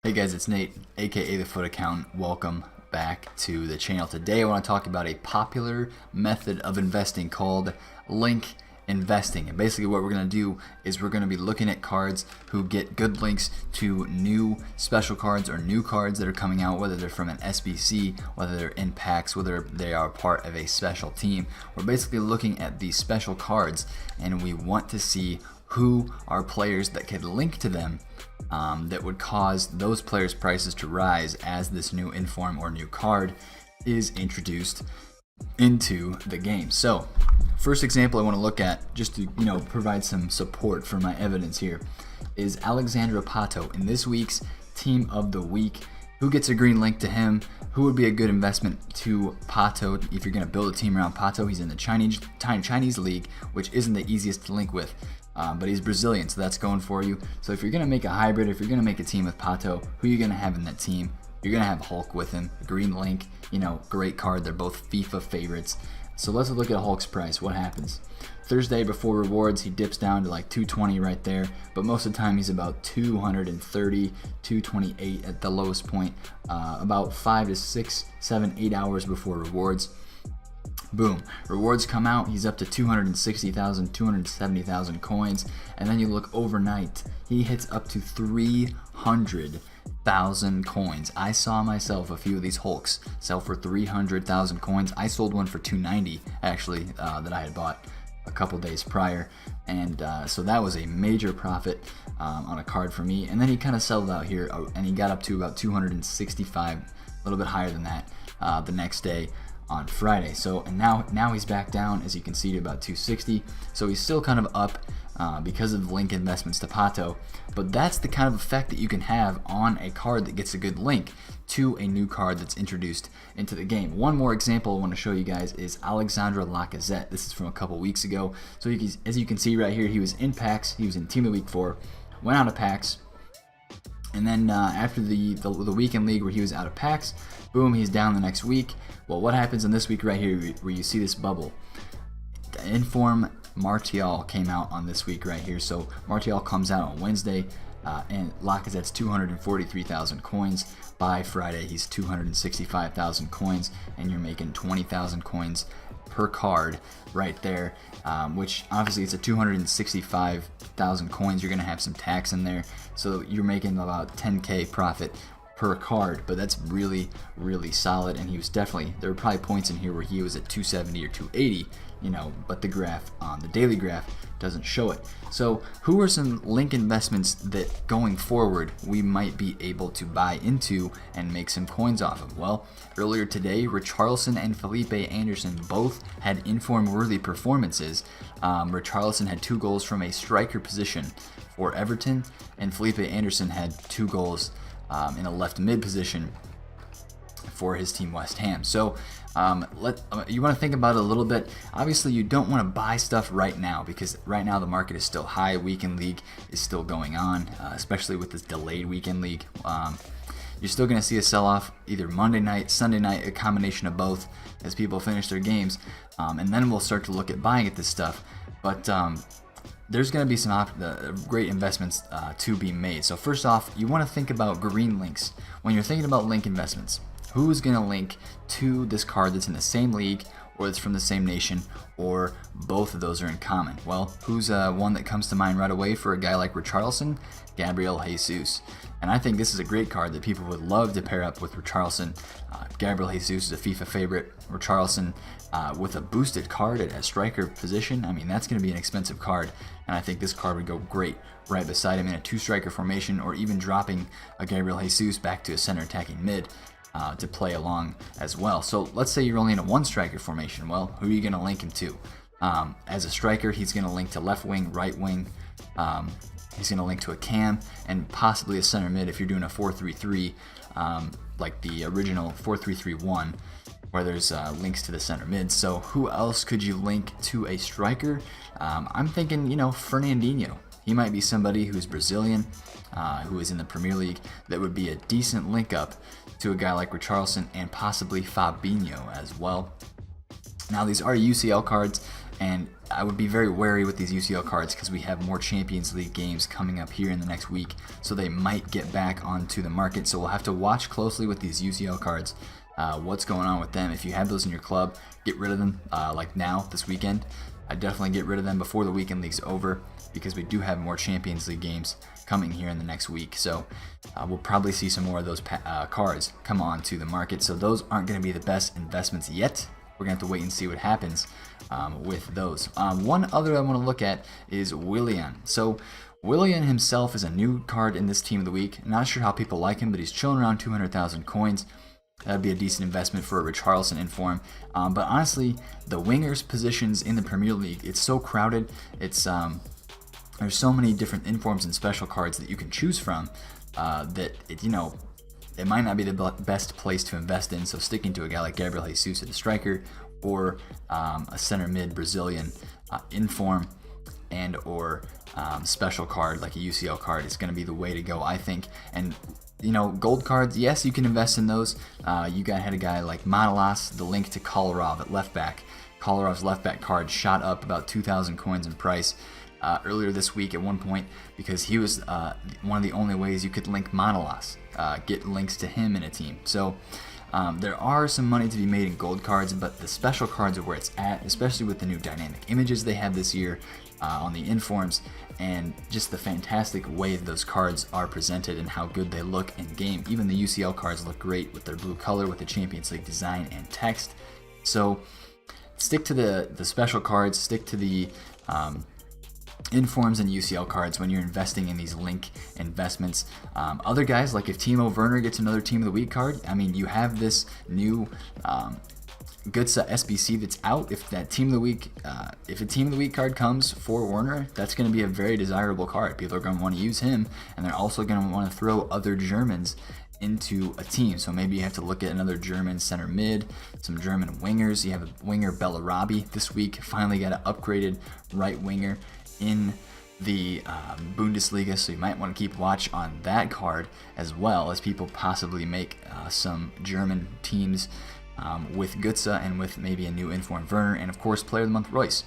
Hey guys, it's Nate, aka TheFutAccountant. Welcome back to the channel. Today I want to talk about a popular method of investing called link investing. And basically what we're going to do is we're going to be looking at cards who get good links to new special cards or new cards that are coming out, whether they're from an SBC, whether they're in packs, whether they are part of a special team. We're basically looking at these special cards and we want to see who are players that could link to them that would cause those players' prices to rise as this new inform or new card is introduced into the game. So first example I want to look at, just to provide some support for my evidence here, is Alexandra Pato in this week's Team of the Week. Who gets a green link to him? Who would be a good investment to Pato if you're going to build a team around Pato? He's in the Chinese league, which isn't the easiest to link with. But he's Brazilian, so that's going for you. So if you're going to make a hybrid, if you're going to make a team with Pato, who are you going to have in that team? You're going to have Hulk with him. Green link, great card. They're both FIFA favorites. So let's look at Hulk's price. What happens? Thursday before rewards, he dips down to like 220 right there. But most of the time, he's about 230, 228 at the lowest point. About 5 to 6, 7, 8 hours before rewards. Boom, rewards come out, he's up to 260,000, 270,000 coins, and then you look overnight, he hits up to 300,000 coins. I saw myself a few of these Hulks sell for 300,000 coins. I sold one for 290 actually, that I had bought a couple days prior, and so that was a major profit on a card for me. And then he kind of settled out here, and he got up to about 265, a little bit higher than that the next day on Friday. So and now he's back down, as you can see, to about 260. So he's still kind of up because of the link investments to Pato. But that's the kind of effect that you can have on a card that gets a good link to a new card that's introduced into the game. One more example I want to show you guys is Alexandre Lacazette. This is from a couple weeks ago. So as you can see right here, he was in packs. He was in Team of the Week 4, went out of packs. And then after the weekend league where he was out of packs, boom, he's down the next week. Well, what happens in this week right here where you see this bubble? The Inform Martial came out on this week right here. So Martial comes out on Wednesday, and Lacazette's 243,000 coins. By Friday, he's 265,000 coins, and you're making 20,000 coins per card right there, which obviously it's a 265,000 coins. You're going to have some tax in there, so you're making about 10k profit per card, but that's really solid. And he was definitely, there were probably points in here where he was at 270 or 280, but the graph on the daily graph doesn't show it. So who are some link investments that going forward we might be able to buy into and make some coins off of? Well, earlier today, Richarlison and Felipe Anderson both had inform worthy performances. Richarlison had 2 goals from a striker position for Everton, and Felipe Anderson had 2 goals in a left mid position for his team West Ham. So you want to think about it a little bit. Obviously you don't want to buy stuff right now because right now the market is still high. Weekend league is still going on, especially with this delayed weekend league. You're still going to see a sell-off either Monday night, Sunday night, a combination of both as people finish their games, and then we'll start to look at buying at this stuff. But there's going to be some great investments to be made. So first off, you want to think about green links. When you're thinking about link investments, who's going to link to this card that's in the same league or that's from the same nation, or both of those are in common? Well, who's one that comes to mind right away for a guy like Richarlison? Gabriel Jesus. And I think this is a great card that people would love to pair up with Richarlison. Gabriel Jesus is a FIFA favorite. Richarlison with a boosted card at a striker position, I mean, that's going to be an expensive card, and I think this card would go great right beside him in a 2-striker formation, or even dropping a Gabriel Jesus back to a center attacking mid to play along as well. So let's say you're only in a 1-striker formation. Well, who are you going to link him to? As a striker, he's going to link to left wing, right wing. He's going to link to a cam and possibly a center mid if you're doing a 4-3-3, like the original 4-3-3-1, where there's links to the center mid. So who else could you link to a striker? I'm thinking, Fernandinho. He might be somebody who's Brazilian, who is in the Premier League, that would be a decent link up to a guy like Richarlison and possibly Fabinho as well. Now these are UCL cards, And I would be very wary with these UCL cards because we have more Champions League games coming up here in the next week, so they might get back onto the market. So we'll have to watch closely with these UCL cards, what's going on with them. If you have those in your club, get rid of them like now, this weekend. I definitely get rid of them before the weekend league's over, because we do have more Champions League games coming here in the next week. So we'll probably see some more of those cards come on to the market. So those aren't going to be the best investments yet. We're going to have to wait and see what happens with those. One other I want to look at is Willian. So Willian himself is a new card in this team of the week. Not sure how people like him, but he's chilling around 200,000 coins. That'd be a decent investment for a Richarlison inform. But honestly, the wingers positions in the Premier League, it's so crowded. It's there's so many different informs and special cards that you can choose from that it might not be the best place to invest in. So sticking to a guy like Gabriel Jesus at the striker, or a center mid Brazilian inform and or special card like a UCL card is going to be the way to go, I think. And gold cards, yes, you can invest in those. You had a guy like Manolas, the link to Kolarov at left back. Kolarov's left back card shot up about 2,000 coins in price earlier this week at one point, because he was one of the only ways you could link Manolas, get links to him in a team. So there are some money to be made in gold cards, but the special cards are where it's at, especially with the new dynamic images they have this year on the informs, and just the fantastic way those cards are presented and how good they look in game. Even the UCL cards look great with their blue color, with the Champions League design and text. So stick to the special cards, stick to the informs and UCL cards when you're investing in these link investments. Other guys, like if Timo Werner gets another Team of the Week card, I mean, you have this new Gutsa SBC that's out. If that Team of the Week, if a Team of the Week card comes for Werner, that's going to be a very desirable card. People are going to want to use him, and they're also going to want to throw other Germans into a team. So maybe you have to look at another German center mid, some German wingers. You have a winger Bellarabi this week, finally got an upgraded right winger in the Bundesliga, so you might want to keep watch on that card, as well as people possibly make some German teams with Gutsa and with maybe a new informed Werner, and of course Player of the Month Royce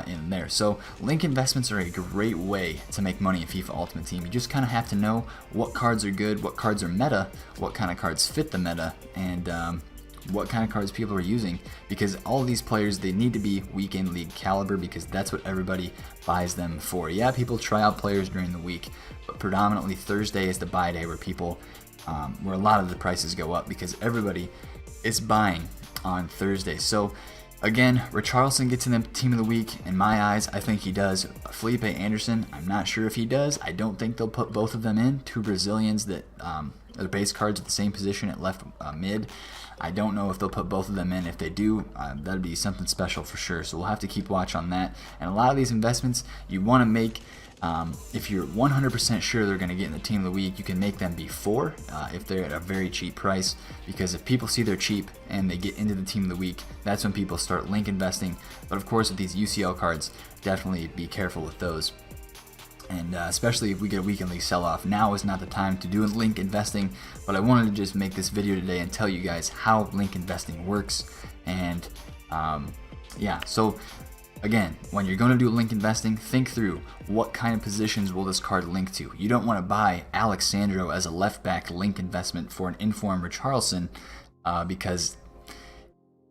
in there. So link investments are a great way to make money in FIFA Ultimate Team. You just kind of have to know what cards are good, what cards are meta, what kind of cards fit the meta, and what kind of cards people are using, because all of these players, they need to be weekend league caliber, because that's what everybody buys them for. Yeah, people try out players during the week, but predominantly Thursday is the buy day where people where a lot of the prices go up, because everybody is buying on Thursday. So again, Richarlison gets in the Team of the Week. In my eyes, I think he does. Felipe Anderson, I'm not sure if he does. I don't think they'll put both of them in. Two Brazilians that are base cards at the same position at left mid. I don't know if they'll put both of them in. If they do, that'd be something special for sure. So we'll have to keep watch on that. And a lot of these investments you want to make, if you're 100% sure they're going to get in the Team of the Week, you can make them before, if they're at a very cheap price. Because if people see they're cheap and they get into the Team of the Week, that's when people start link investing. But of course, with these UCL cards, definitely be careful with those. And especially if we get a weekend league sell-off, now is not the time to do link investing. But I wanted to just make this video today and tell you guys how link investing works. And yeah, so again, when you're going to do link investing, think through what kind of positions will this card link to. You don't want to buy Alexandro as a left back link investment for an informed Richarlison, because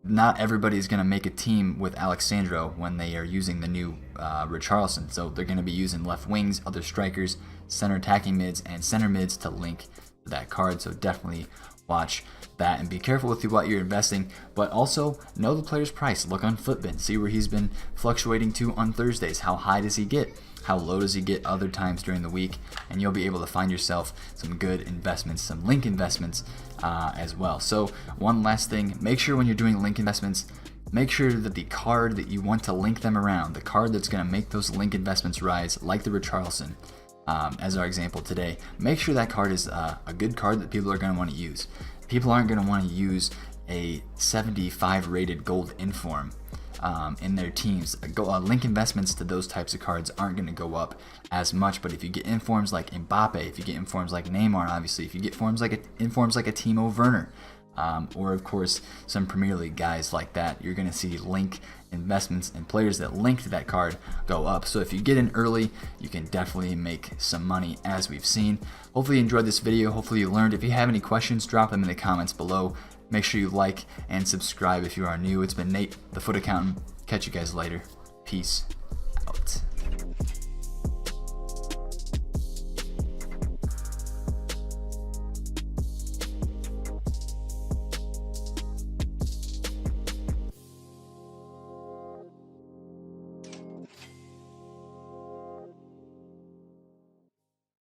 not everybody is going to make a team with Alexandro when they are using the new Richarlison. So they're going to be using left wings, other strikers, center attacking mids, and center mids to link that card. So definitely watch that and be careful with what you're investing, but also know the player's price. Look on Footbin, see where he's been fluctuating to on Thursdays. How high does he get? How low does he get other times during the week? And you'll be able to find yourself some good investments, some link investments as well. So one last thing, make sure when you're doing link investments, make sure that the card that you want to link them around, the card that's going to make those link investments rise, like the Richarlison, as our example today, make sure that card is a good card that people are going to want to use. People aren't going to want to use a 75 rated gold inform in their teams. Link investments to those types of cards aren't going to go up as much, but if you get informs like Mbappe, if you get informs like Neymar, obviously, if you get informs like a Timo Werner, or of course some Premier League guys like that, you're going to see link investments and players that link to that card go up. So if you get in early, you can definitely make some money, as we've seen. Hopefully you enjoyed this video. Hopefully you learned. If you have any questions, drop them in the comments below. Make sure you like and subscribe if you are new. It's been Nate, the Foot Accountant. Catch you guys later. Peace out.